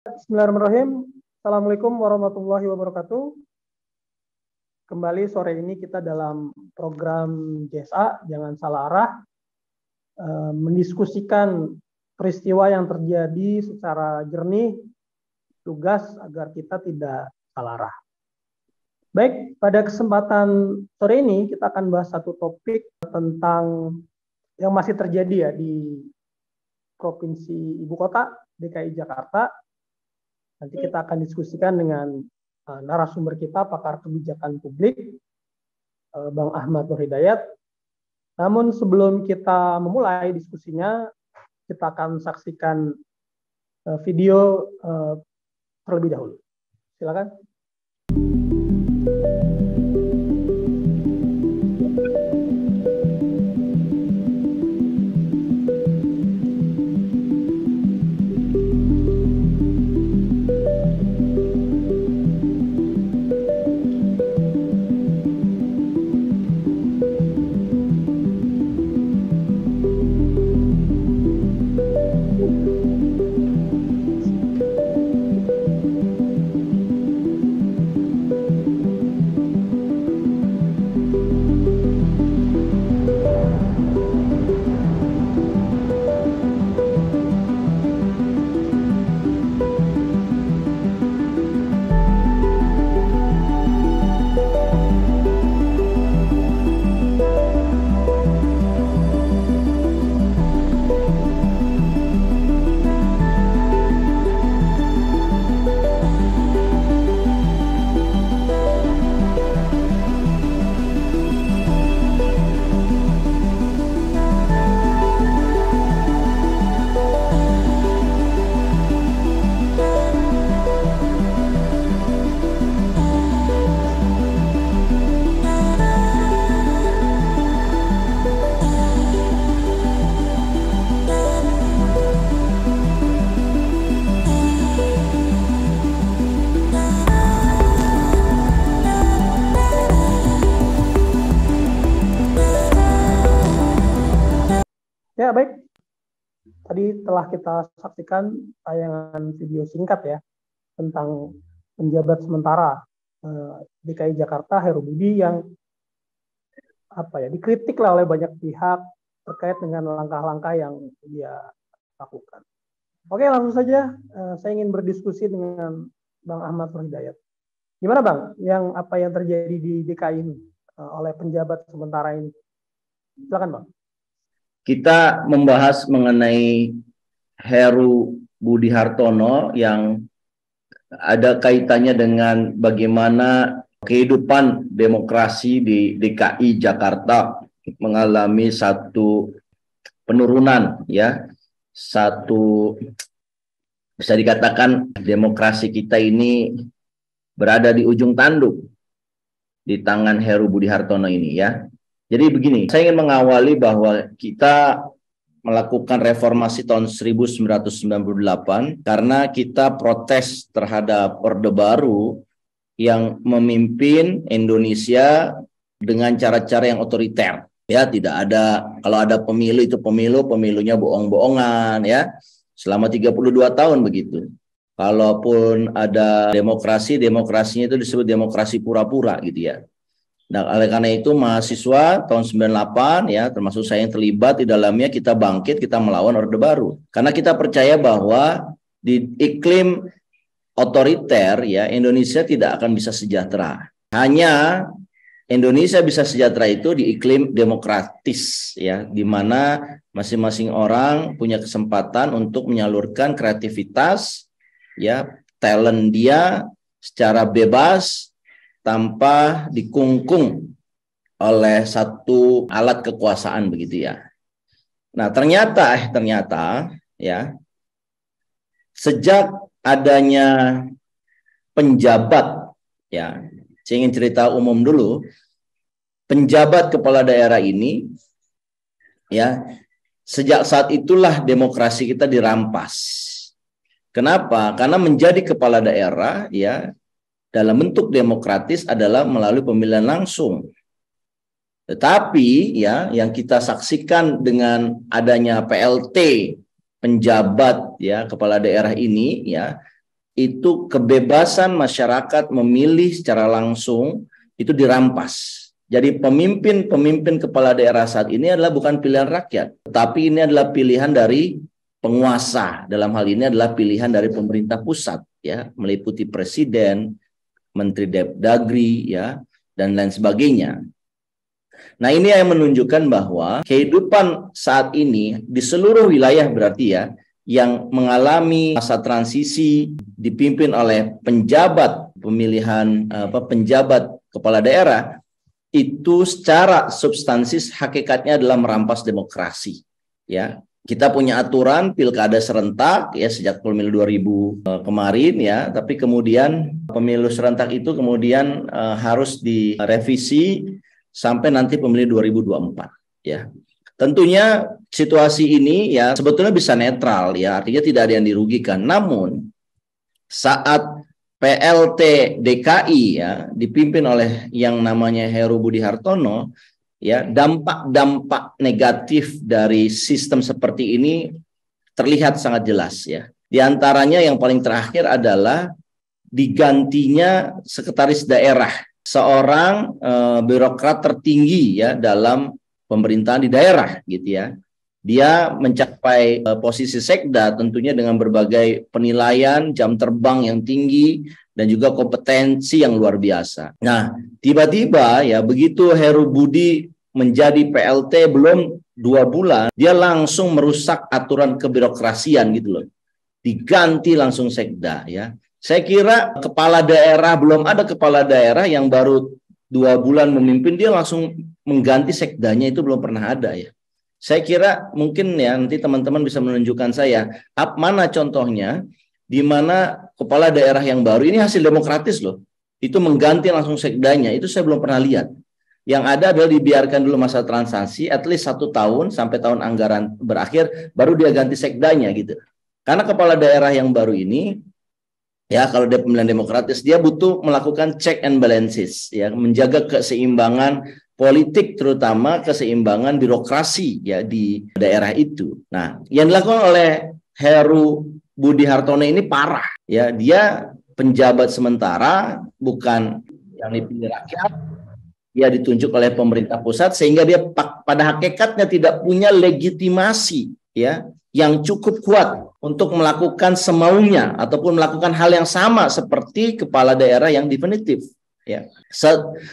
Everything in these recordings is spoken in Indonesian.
Bismillahirrahmanirrahim. Assalamualaikum warahmatullahi wabarakatuh. Kembali sore ini kita dalam program JSA, jangan salah arah, mendiskusikan peristiwa yang terjadi secara jernih, tugas agar kita tidak salah arah. Baik, pada kesempatan sore ini kita akan bahas satu topik tentang yang masih terjadi ya di Provinsi Ibu Kota, DKI Jakarta. Nanti kita akan diskusikan dengan narasumber kita, pakar kebijakan publik, Bang Ahmad Nur Hidayat. Namun sebelum kita memulai diskusinya, kita akan saksikan video terlebih dahulu. Silakan. Ya, baik. Tadi telah kita saksikan tayangan video singkat ya tentang penjabat sementara DKI Jakarta Heru Budi yang dikritik lah oleh banyak pihak terkait dengan langkah-langkah yang dia lakukan. Oke, langsung saja saya ingin berdiskusi dengan Bang Ahmad Nur Hidayat. Gimana Bang, apa yang terjadi di DKI ini oleh penjabat sementara ini? Silakan Bang. Kita membahas mengenai Heru Budi Hartono yang ada kaitannya dengan bagaimana kehidupan demokrasi di DKI Jakarta mengalami satu penurunan ya, satu bisa dikatakan demokrasi kita ini berada di ujung tanduk di tangan Heru Budi Hartono ini ya. Jadi begini, saya ingin mengawali bahwa kita melakukan reformasi tahun 1998 karena kita protes terhadap Orde Baru yang memimpin Indonesia dengan cara-cara yang otoriter. Ya, tidak ada, kalau ada pemilu itu pemilunya bohong-bohongan ya. Selama 32 tahun begitu. Kalaupun ada demokrasinya itu disebut demokrasi pura-pura gitu ya. Nah, oleh karena itu mahasiswa tahun 98 ya, termasuk saya yang terlibat di dalamnya, kita bangkit, kita melawan Orde Baru. Karena kita percaya bahwa di iklim otoriter ya, Indonesia tidak akan bisa sejahtera. Hanya Indonesia bisa sejahtera itu di iklim demokratis ya, di mana masing-masing orang punya kesempatan untuk menyalurkan kreativitas ya, talent dia secara bebas tanpa dikungkung oleh satu alat kekuasaan begitu ya. Nah, ternyata ya, sejak adanya penjabat ya, saya ingin cerita umum dulu. Penjabat kepala daerah ini ya, sejak saat itulah demokrasi kita dirampas. Kenapa? Karena menjadi kepala daerah ya dalam bentuk demokratis adalah melalui pemilihan langsung. Tetapi ya, yang kita saksikan dengan adanya PLT penjabat ya kepala daerah ini ya, itu kebebasan masyarakat memilih secara langsung itu dirampas. Jadi pemimpin kepala daerah saat ini adalah bukan pilihan rakyat, tapi ini adalah pilihan dari penguasa. Dalam hal ini adalah pilihan dari pemerintah pusat, ya, meliputi presiden, menteri Dagri, ya, dan lain sebagainya. Nah, ini yang menunjukkan bahwa kehidupan saat ini di seluruh wilayah berarti ya, yang mengalami masa transisi dipimpin oleh penjabat pemilihan penjabat kepala daerah, itu secara substansi hakikatnya adalah merampas demokrasi, ya. Kita punya aturan pilkada serentak ya sejak pemilu 2000 kemarin ya, tapi kemudian pemilu serentak itu kemudian harus direvisi sampai nanti pemilu 2024 ya. Tentunya situasi ini ya sebetulnya bisa netral ya, artinya tidak ada yang dirugikan. Namun saat PLT DKI ya dipimpin oleh yang namanya Heru Budi Hartono, ya, dampak-dampak negatif dari sistem seperti ini terlihat sangat jelas ya. Di antaranya yang paling terakhir adalah digantinya sekretaris daerah, seorang birokrat tertinggi ya dalam pemerintahan di daerah gitu ya. Dia mencapai posisi sekda tentunya dengan berbagai penilaian, jam terbang yang tinggi, dan juga kompetensi yang luar biasa. Nah, tiba-tiba ya begitu Heru Budi menjadi PLT belum 2 bulan, dia langsung merusak aturan kebirokrasian gitu loh. Diganti langsung sekda ya. Saya kira kepala daerah, belum ada kepala daerah yang baru 2 bulan memimpin, dia langsung mengganti sekdanya, itu belum pernah ada ya. Saya kira mungkin ya nanti teman-teman bisa menunjukkan saya mana contohnya di mana kepala daerah yang baru ini hasil demokratis loh, itu mengganti langsung sekdanya, itu saya belum pernah lihat. Yang ada adalah dibiarkan dulu masa transisi at least 1 tahun sampai tahun anggaran berakhir, baru dia ganti sekdanya gitu. Karena kepala daerah yang baru ini ya, kalau dia pemilihan demokratis, dia butuh melakukan check and balances ya, menjaga keseimbangan politik, terutama keseimbangan birokrasi ya di daerah itu. Nah, yang dilakukan oleh Heru Budi Hartono ini parah ya. Dia penjabat sementara, bukan yang dipilih rakyat. Dia ditunjuk oleh pemerintah pusat sehingga dia pada hakikatnya tidak punya legitimasi ya yang cukup kuat untuk melakukan semaunya ataupun melakukan hal yang sama seperti kepala daerah yang definitif ya.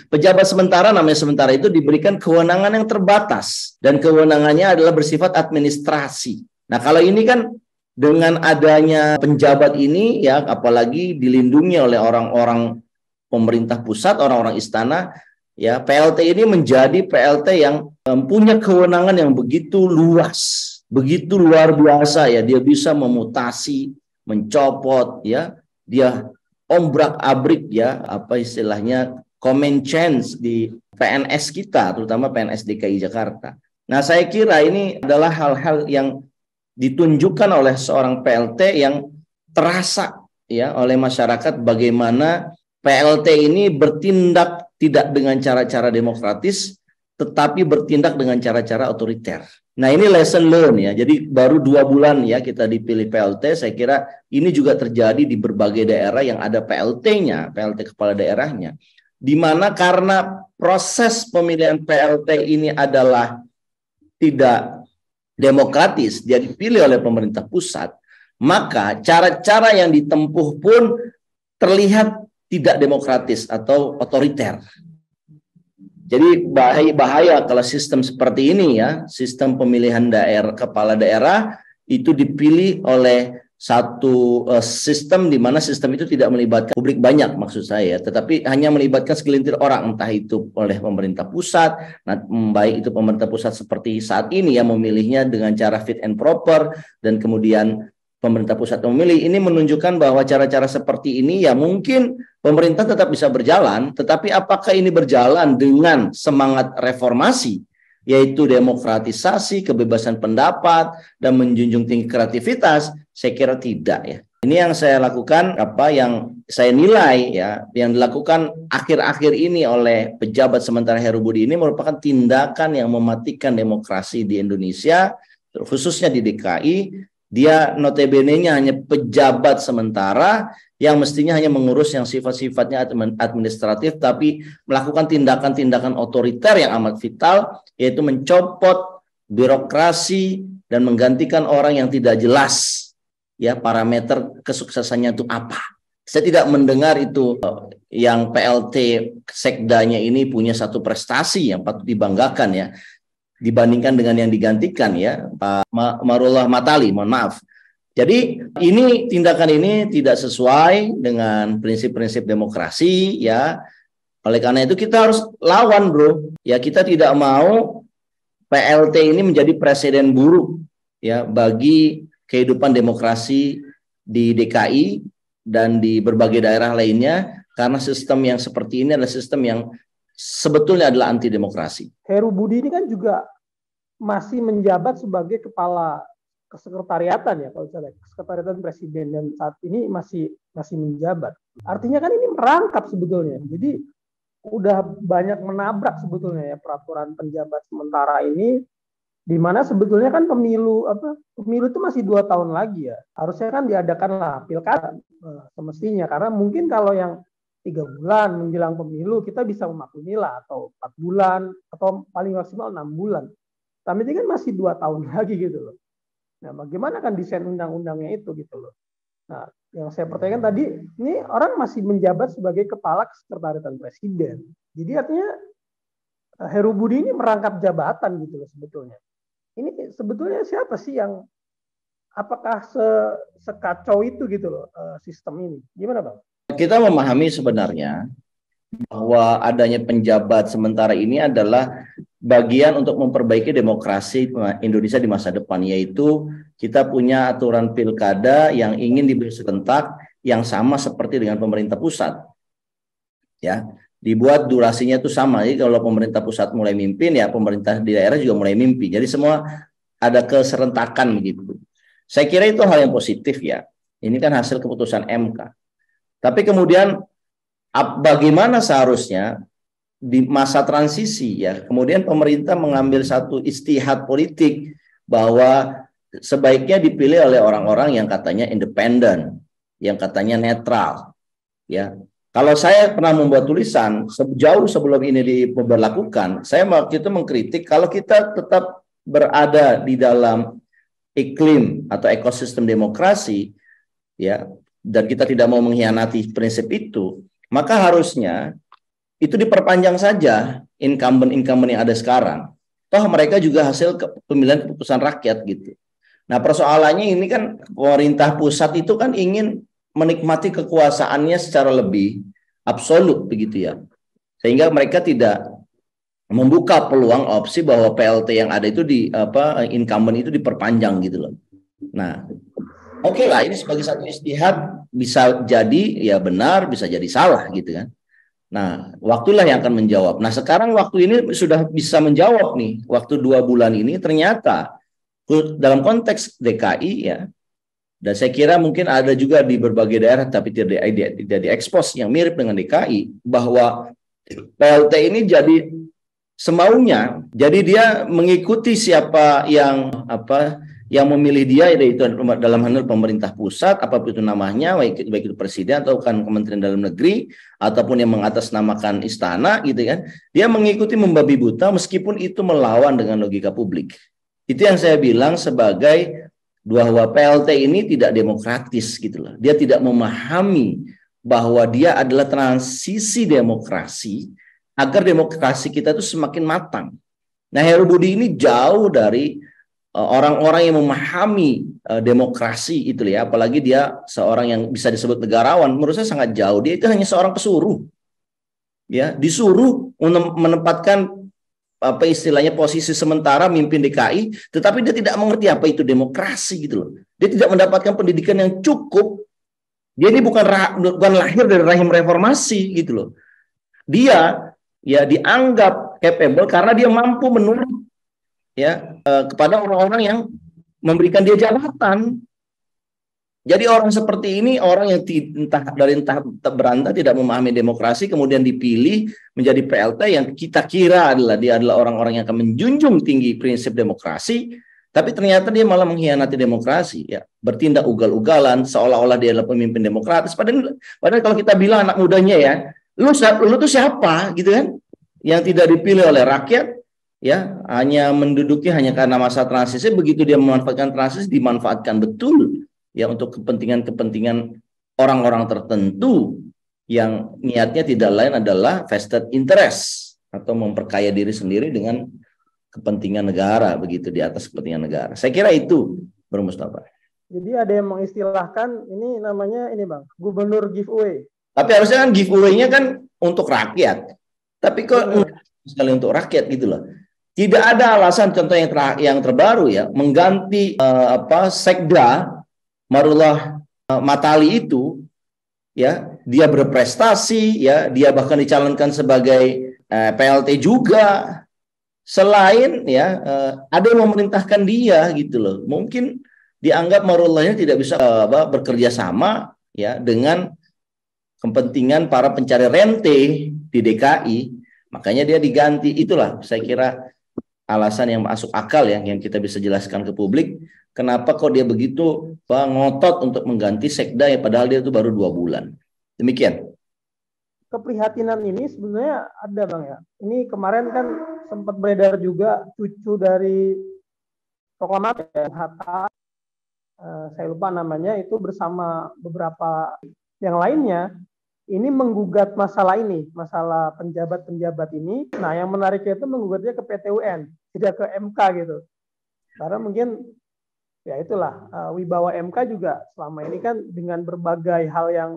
Pejabat sementara, namanya sementara, itu diberikan kewenangan yang terbatas dan kewenangannya adalah bersifat administrasi. Nah, kalau ini kan dengan adanya penjabat ini ya, apalagi dilindungi oleh orang-orang pemerintah pusat, orang-orang istana ya, PLT ini menjadi PLT yang punya kewenangan yang begitu luas, begitu luar biasa ya. Dia bisa memutasi, mencopot ya, dia ombrak-abrik ya, apa istilahnya, common change di PNS kita, terutama PNS DKI Jakarta. Nah, saya kira ini adalah hal-hal yang ditunjukkan oleh seorang PLT yang terasa ya oleh masyarakat, bagaimana PLT ini bertindak tidak dengan cara-cara demokratis, tetapi bertindak dengan cara-cara otoriter. Nah, ini lesson learn ya. Jadi baru 2 bulan ya kita dipilih PLT. Saya kira ini juga terjadi di berbagai daerah yang ada PLT-nya, PLT kepala daerahnya. Di mana karena proses pemilihan PLT ini adalah tidak demokratis, dia dipilih oleh pemerintah pusat, maka cara-cara yang ditempuh pun terlihat tidak demokratis atau otoriter. Jadi bahaya kalau sistem seperti ini ya, sistem pemilihan daerah kepala daerah itu dipilih oleh satu sistem di mana sistem itu tidak melibatkan publik banyak, maksud saya, tetapi hanya melibatkan segelintir orang, entah itu oleh pemerintah pusat. Nah, baik itu pemerintah pusat seperti saat ini ya, memilihnya dengan cara fit and proper, dan kemudian pemerintah pusat memilih. Ini menunjukkan bahwa cara-cara seperti ini ya mungkin pemerintah tetap bisa berjalan, tetapi apakah ini berjalan dengan semangat reformasi, yaitu demokratisasi, kebebasan pendapat, dan menjunjung tinggi kreativitas? Saya kira tidak ya. Ini yang saya lakukan, apa yang saya nilai ya, yang dilakukan akhir-akhir ini oleh pejabat sementara Heru Budi ini merupakan tindakan yang mematikan demokrasi di Indonesia, khususnya di DKI, Dia notabene-nya hanya pejabat sementara yang mestinya hanya mengurus yang sifat-sifatnya administratif, tapi melakukan tindakan-tindakan otoriter yang amat vital, yaitu mencopot birokrasi dan menggantikan orang yang tidak jelas ya parameter kesuksesannya itu apa. Saya tidak mendengar itu yang PLT sekdanya ini punya satu prestasi yang patut dibanggakan ya, dibandingkan dengan yang digantikan ya, Pak Marullah Matali, mohon maaf. Jadi tindakan ini tidak sesuai dengan prinsip-prinsip demokrasi ya. Oleh karena itu kita harus lawan, bro. Ya, kita tidak mau PLT ini menjadi presiden buruk ya bagi kehidupan demokrasi di DKI dan di berbagai daerah lainnya, karena sistem yang seperti ini adalah sistem yang sebetulnya adalah anti demokrasi. Heru Budi ini kan juga masih menjabat sebagai kepala kesekretariatan ya, kalau saya sekretariatan presiden, dan saat ini masih menjabat. Artinya kan ini merangkap sebetulnya. Jadi udah banyak menabrak sebetulnya ya peraturan penjabat sementara ini, di mana sebetulnya kan pemilu itu masih 2 tahun lagi ya. Harusnya kan diadakanlah pilkada semestinya, karena mungkin kalau yang 3 bulan menjelang pemilu kita bisa memaklumilah, atau 4 bulan atau paling maksimal 6 bulan. Tapi ini kan masih 2 tahun lagi gitu loh. Nah, bagaimana kan desain undang-undangnya itu gitu loh. Nah, yang saya pertanyakan tadi, ini orang masih menjabat sebagai kepala sekretariatan presiden. Jadi artinya Heru Budi ini merangkap jabatan gitu loh sebetulnya. Ini sebetulnya siapa sih yang, apakah sekacau itu gitu loh sistem ini? Gimana Bang? Kita memahami sebenarnya bahwa adanya penjabat sementara ini adalah bagian untuk memperbaiki demokrasi Indonesia di masa depan, yaitu kita punya aturan pilkada yang ingin diberi serentak yang sama seperti dengan pemerintah pusat. Ya, dibuat durasinya itu sama. Jadi kalau pemerintah pusat mulai mimpin, ya pemerintah di daerah juga mulai mimpin. Jadi semua ada keserentakan begitu. Saya kira itu hal yang positif ya. Ini kan hasil keputusan MK. Tapi kemudian bagaimana seharusnya di masa transisi ya, kemudian pemerintah mengambil satu istihad politik bahwa sebaiknya dipilih oleh orang-orang yang katanya independen, yang katanya netral. Ya, kalau saya pernah membuat tulisan jauh sebelum ini diberlakukan, saya waktu itu mengkritik kalau kita tetap berada di dalam iklim atau ekosistem demokrasi, ya, dan kita tidak mau mengkhianati prinsip itu, maka harusnya itu diperpanjang saja incumbent yang ada sekarang. Toh mereka juga hasil pemilihan keputusan rakyat gitu. Nah, persoalannya ini kan pemerintah pusat itu kan ingin menikmati kekuasaannya secara lebih absolut begitu ya. Sehingga mereka tidak membuka peluang opsi bahwa PLT yang ada itu incumbent itu diperpanjang gitu loh. Nah, oke lah, ini sebagai satu istihad bisa jadi ya benar, bisa jadi salah gitu kan. Nah, waktulah yang akan menjawab. Nah, sekarang waktu ini sudah bisa menjawab nih. Waktu 2 bulan ini ternyata dalam konteks DKI ya, dan saya kira mungkin ada juga di berbagai daerah tapi tidak diekspos yang mirip dengan DKI, bahwa PLT ini jadi semaunya. Jadi dia mengikuti siapa yang memilih dia, yaitu dalam hal pemerintah pusat, apapun itu namanya, baik itu presiden atau kan Kementerian Dalam Negeri ataupun yang mengatasnamakan istana gitu kan. Dia mengikuti membabi buta meskipun itu melawan dengan logika publik. Itu yang saya bilang sebagai bahwa PLT ini tidak demokratis gitu loh. Dia tidak memahami bahwa dia adalah transisi demokrasi agar demokrasi kita itu semakin matang. Nah, Heru Budi ini jauh dari orang-orang yang memahami demokrasi itu ya, apalagi dia seorang yang bisa disebut negarawan. Menurut saya sangat jauh. Dia itu hanya seorang pesuruh, ya, disuruh menempatkan apa istilahnya posisi sementara mimpin DKI, tetapi dia tidak mengerti apa itu demokrasi gitu loh. Dia tidak mendapatkan pendidikan yang cukup. Dia ini bukan lahir dari rahim reformasi gitu loh. Dia ya dianggap capable karena dia mampu menurut ya kepada orang-orang yang memberikan dia jabatan. Jadi orang seperti ini orang yang entah berantah tidak memahami demokrasi, kemudian dipilih menjadi PLT yang kita kira dia adalah orang-orang yang akan menjunjung tinggi prinsip demokrasi, Tapi ternyata dia malah mengkhianati demokrasi, ya, bertindak ugal-ugalan seolah-olah dia adalah pemimpin demokratis. Padahal kalau kita bilang anak mudanya ya, lu tuh siapa gitu kan? Yang tidak dipilih oleh rakyat, ya, hanya menduduki hanya karena masa transisi. Begitu dia memanfaatkan transisi, dimanfaatkan betul ya untuk kepentingan orang-orang tertentu yang niatnya tidak lain adalah vested interest atau memperkaya diri sendiri dengan kepentingan negara, begitu, di atas kepentingan negara. Saya kira itu, Bro Mustafa. Jadi ada yang mengistilahkan ini namanya ini Bang, gubernur giveaway. Tapi harusnya kan giveaway-nya kan untuk rakyat. Tapi kok sekali untuk rakyat gitu loh. Tidak ada alasan, contoh yang terbaru ya, mengganti Sekda Marullah Matali itu, ya, dia berprestasi, ya, dia bahkan dicalonkan sebagai PLT juga. Selain ya ada yang memerintahkan dia gitu loh. Mungkin dianggap Marullahnya tidak bisa bekerja sama ya dengan kepentingan para pencari rente di DKI, makanya dia diganti. Itulah saya kira alasan yang masuk akal ya, yang kita bisa jelaskan ke publik. Kenapa kok dia begitu ngotot untuk mengganti Sekda ya, padahal dia itu baru 2 bulan. Demikian. Keprihatinan ini sebenarnya ada Bang ya. Ini kemarin kan sempat beredar juga cucu dari proklamator Hatta, saya lupa namanya, itu bersama beberapa yang lainnya ini menggugat masalah ini, masalah penjabat-penjabat ini. Nah, yang menariknya itu menggugatnya ke PT UN, tidak ke MK gitu. Karena mungkin ya itulah wibawa MK juga selama ini kan dengan berbagai hal yang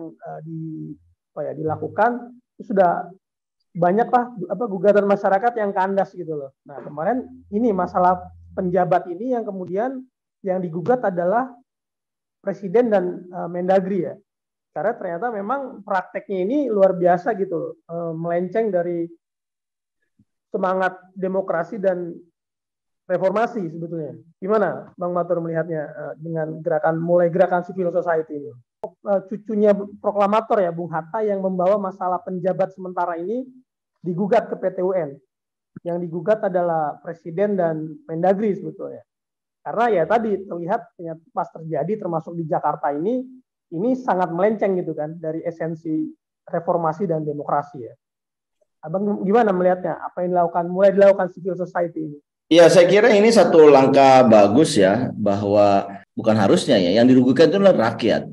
dilakukan itu sudah banyaklah gugatan masyarakat yang kandas gitu loh. Nah, kemarin ini masalah penjabat ini yang kemudian yang digugat adalah Presiden dan Mendagri ya. Karena ternyata memang prakteknya ini luar biasa gitu loh. Melenceng dari semangat demokrasi dan reformasi sebetulnya. Gimana Bang Matur melihatnya dengan gerakan civil society ini? Cucunya proklamator ya Bung Hatta yang membawa masalah penjabat sementara ini digugat ke PT UN. Yang digugat adalah Presiden dan Mendagri sebetulnya. Karena ya tadi terlihat pas terjadi termasuk di Jakarta ini sangat melenceng gitu kan dari esensi reformasi dan demokrasi ya. Abang gimana melihatnya? Apa yang mulai dilakukan civil society ini? Ya, saya kira ini satu langkah bagus ya, bahwa bukan harusnya ya, yang dirugikan itu adalah rakyat.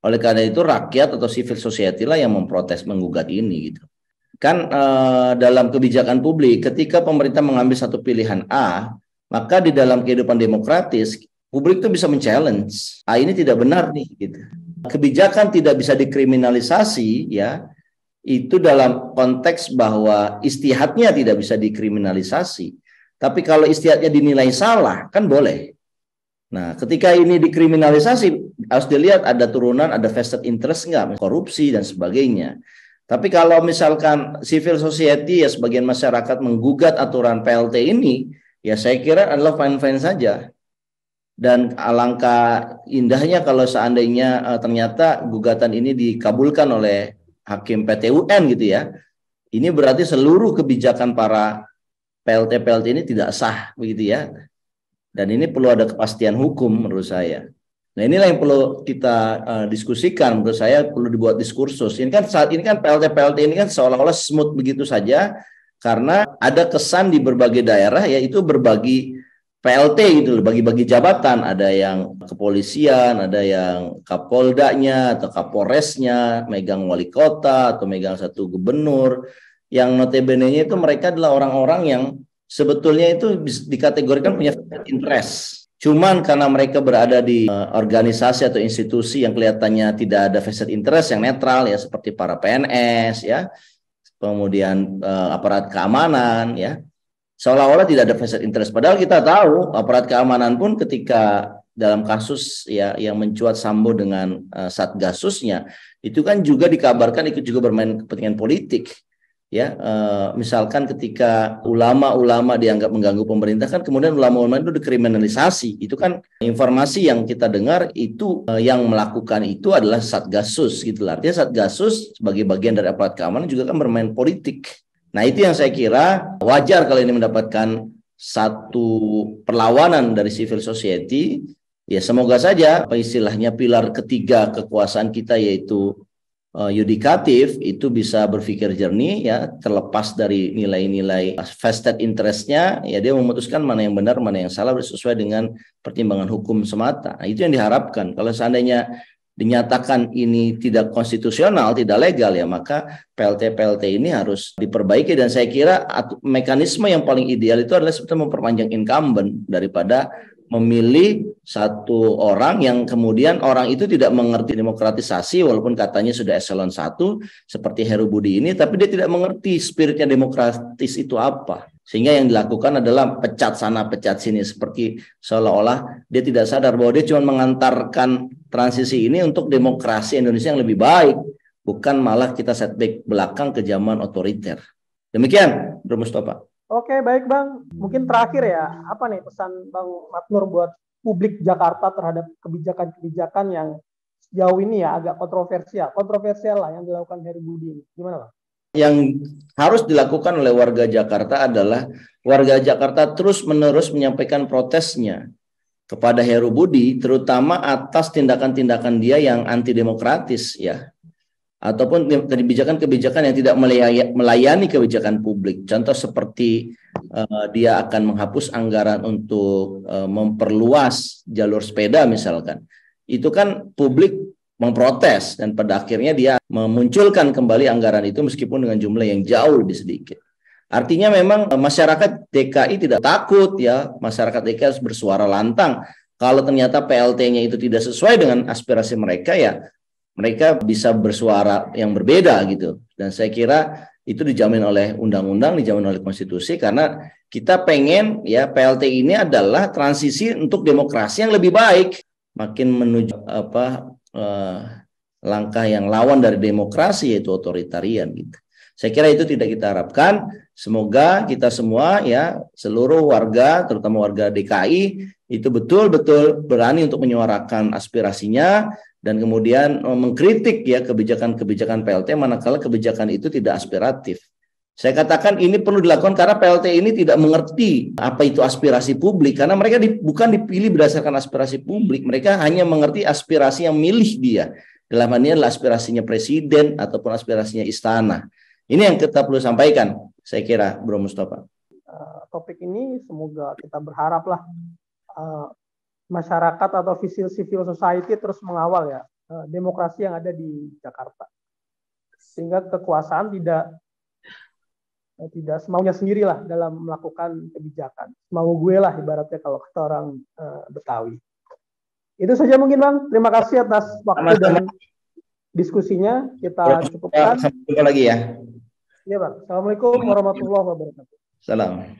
Oleh karena itu rakyat atau civil society lah yang memprotes, menggugat ini gitu. Kan dalam kebijakan publik ketika pemerintah mengambil satu pilihan A, maka di dalam kehidupan demokratis publik itu bisa men-challenge. Ini tidak benar nih gitu. Kebijakan tidak bisa dikriminalisasi ya. Itu dalam konteks bahwa istihadnya tidak bisa dikriminalisasi. Tapi kalau istihadnya dinilai salah kan boleh. Nah, ketika ini dikriminalisasi, harus dilihat ada turunan, ada vested interest nggak, korupsi dan sebagainya. Tapi kalau misalkan civil society ya sebagian masyarakat menggugat aturan PLT ini, ya saya kira adalah fine-fine saja. Dan alangkah indahnya kalau seandainya ternyata gugatan ini dikabulkan oleh hakim PT UN gitu ya. Ini berarti seluruh kebijakan para PLT ini tidak sah begitu ya. Dan ini perlu ada kepastian hukum menurut saya. Nah, inilah yang perlu kita diskusikan. Menurut saya perlu dibuat diskursus. Ini kan saat ini kan PLT ini kan seolah-olah smooth begitu saja karena ada kesan di berbagai daerah yaitu berbagi PLT gitu, bagi-bagi jabatan. Ada yang kepolisian, ada yang Kapoldanya atau Kapolresnya, megang wali kota atau megang satu gubernur. Yang notabene-nya itu mereka adalah orang-orang yang sebetulnya itu dikategorikan punya interest. Cuman karena mereka berada di organisasi atau institusi yang kelihatannya tidak ada vested interest, yang netral ya, seperti para PNS ya, kemudian aparat keamanan ya, seolah-olah tidak ada vested interest. Padahal kita tahu aparat keamanan pun ketika dalam kasus ya yang mencuat Sambo dengan Satgasusnya itu kan juga dikabarkan ikut juga bermain kepentingan politik. Ya, misalkan ketika ulama-ulama dianggap mengganggu pemerintah kan kemudian ulama-ulama itu dikriminalisasi. Itu kan informasi yang kita dengar itu yang melakukan itu adalah Satgasus gitu lah. Artinya Satgasus sebagai bagian dari aparat keamanan juga kan bermain politik. Nah, itu yang saya kira wajar kalau ini mendapatkan satu perlawanan dari civil society. Ya semoga saja apa istilahnya pilar ketiga kekuasaan kita yaitu yudikatif itu bisa berpikir jernih ya, terlepas dari nilai-nilai vested interest-nya, ya dia memutuskan mana yang benar mana yang salah sesuai dengan pertimbangan hukum semata. Nah, itu yang diharapkan. Kalau seandainya dinyatakan ini tidak konstitusional, tidak legal, ya maka PLT-PLT ini harus diperbaiki. Dan saya kira mekanisme yang paling ideal itu adalah sebetulnya memperpanjang incumbent daripada memilih satu orang yang kemudian orang itu tidak mengerti demokratisasi walaupun katanya sudah eselon 1 seperti Heru Budi ini, tapi dia tidak mengerti spiritnya demokratis itu apa. Sehingga yang dilakukan adalah pecat sana pecat sini, seperti seolah-olah dia tidak sadar bahwa dia cuma mengantarkan transisi ini untuk demokrasi Indonesia yang lebih baik, bukan malah kita setback belakang ke zaman otoriter. Demikian, Bro Mustafa. Oke, baik Bang. Mungkin terakhir ya, apa nih pesan Bang Matnur buat publik Jakarta terhadap kebijakan-kebijakan yang sejauh ini ya agak kontroversial lah yang dilakukan Heru Budi ini. Gimana Bang? Yang harus dilakukan oleh warga Jakarta adalah warga Jakarta terus-menerus menyampaikan protesnya kepada Heru Budi, terutama atas tindakan-tindakan dia yang antidemokratis ya, ataupun kebijakan-kebijakan yang tidak melayani kebijakan publik. Contoh seperti dia akan menghapus anggaran untuk memperluas jalur sepeda misalkan. Itu kan publik memprotes dan pada akhirnya dia memunculkan kembali anggaran itu meskipun dengan jumlah yang jauh lebih sedikit. Artinya memang masyarakat DKI tidak takut ya, masyarakat DKI harus bersuara lantang. Kalau ternyata PLT-nya itu tidak sesuai dengan aspirasi mereka, ya mereka bisa bersuara yang berbeda gitu. Dan saya kira itu dijamin oleh undang-undang, dijamin oleh konstitusi, karena kita pengen ya PLT ini adalah transisi untuk demokrasi yang lebih baik, makin menuju langkah yang lawan dari demokrasi yaitu otoritarian gitu. Saya kira itu tidak kita harapkan. Semoga kita semua ya, seluruh warga, terutama warga DKI itu betul-betul berani untuk menyuarakan aspirasinya dan kemudian mengkritik ya kebijakan-kebijakan PLT manakala kebijakan itu tidak aspiratif. Saya katakan ini perlu dilakukan karena PLT ini tidak mengerti apa itu aspirasi publik, karena mereka bukan dipilih berdasarkan aspirasi publik, mereka hanya mengerti aspirasi yang milih dia. Dalam hal ini adalah aspirasinya presiden ataupun aspirasinya istana. Ini yang kita perlu sampaikan, saya kira, Bro Mustafa. Topik ini semoga kita berharaplah masyarakat atau civil society terus mengawal ya demokrasi yang ada di Jakarta, sehingga kekuasaan tidak semaunya sendirilah dalam melakukan kebijakan. Mau gue lah ibaratnya kalau kata orang Betawi. Itu saja mungkin Bang. Terima kasih atas waktu dan diskusinya. Kita cukupkan. Sampai jumpa lagi ya. Iya Bang. Assalamualaikum warahmatullahi wabarakatuh. Salam.